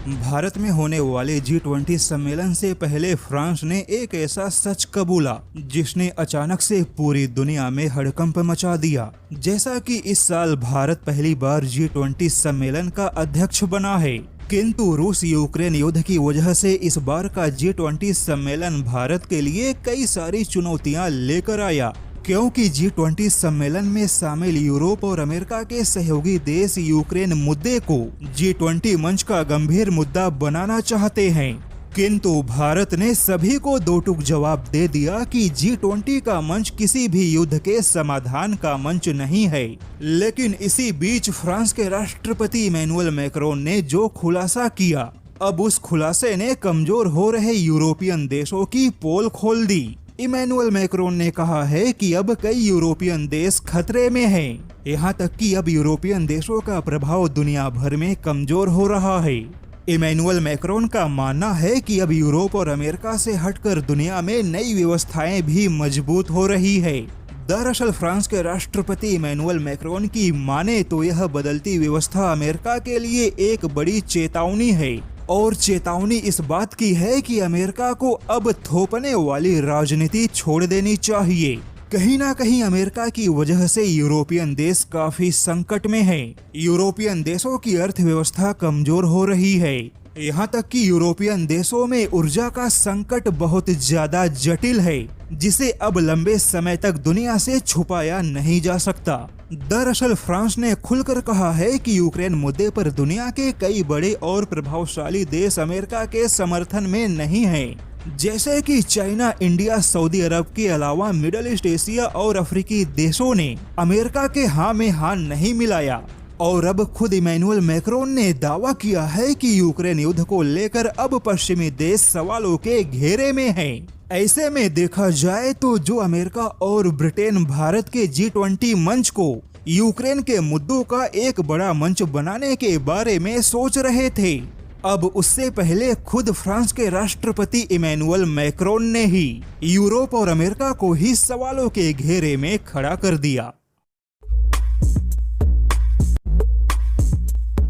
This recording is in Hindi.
भारत में होने वाले G20 सम्मेलन से पहले फ्रांस ने एक ऐसा सच कबूला जिसने अचानक से पूरी दुनिया में हड़कंप मचा दिया। जैसा कि इस साल भारत पहली बार G20 सम्मेलन का अध्यक्ष बना है, किंतु रूस यूक्रेन युद्ध की वजह से इस बार का G20 सम्मेलन भारत के लिए कई सारी चुनौतियां लेकर आया, क्योंकि G20 सम्मेलन में शामिल यूरोप और अमेरिका के सहयोगी देश यूक्रेन मुद्दे को G20 मंच का गंभीर मुद्दा बनाना चाहते हैं। किंतु भारत ने सभी को दो टूक जवाब दे दिया कि G20 का मंच किसी भी युद्ध के समाधान का मंच नहीं है। लेकिन इसी बीच फ्रांस के राष्ट्रपति इमैनुअल मैक्रोन ने जो खुलासा किया, अब उस खुलासे ने कमजोर हो रहे यूरोपियन देशों की पोल खोल दी। इमैनुअल मैक्रोन ने कहा है कि अब कई यूरोपियन देश खतरे में हैं। यहाँ तक कि अब यूरोपियन देशों का प्रभाव दुनिया भर में कमजोर हो रहा है। इमैनुअल मैक्रोन का मानना है कि अब यूरोप और अमेरिका से हटकर दुनिया में नई व्यवस्थाएं भी मजबूत हो रही है। दरअसल फ्रांस के राष्ट्रपति इमैनुअल मैक्रोन की माने तो यह बदलती व्यवस्था अमेरिका के लिए एक बड़ी चेतावनी है, और चेतावनी इस बात की है कि अमेरिका को अब थोपने वाली राजनीति छोड़ देनी चाहिए। कहीं ना कहीं अमेरिका की वजह से यूरोपियन देश काफी संकट में हैं। यूरोपियन देशों की अर्थव्यवस्था कमजोर हो रही है। यहाँ तक कि यूरोपियन देशों में ऊर्जा का संकट बहुत ज्यादा जटिल है, जिसे अब लंबे समय तक दुनिया से छुपाया नहीं जा सकता। दरअसल फ्रांस ने खुलकर कहा है कि यूक्रेन मुद्दे पर दुनिया के कई बड़े और प्रभावशाली देश अमेरिका के समर्थन में नहीं हैं। जैसे कि चाइना, इंडिया, सऊदी अरब के अलावा मिडिल ईस्ट, एशिया और अफ्रीकी देशों ने अमेरिका के हाँ में हाँ नहीं मिलाया। और अब खुद इमैनुअल मैक्रोन ने दावा किया है कि यूक्रेन युद्ध को लेकर अब पश्चिमी देश सवालों के घेरे में हैं। ऐसे में देखा जाए तो जो अमेरिका और ब्रिटेन भारत के G20 मंच को यूक्रेन के मुद्दों का एक बड़ा मंच बनाने के बारे में सोच रहे थे, अब उससे पहले खुद फ्रांस के राष्ट्रपति इमैनुअल मैक्रोन ने ही यूरोप और अमेरिका को ही सवालों के घेरे में खड़ा कर दिया।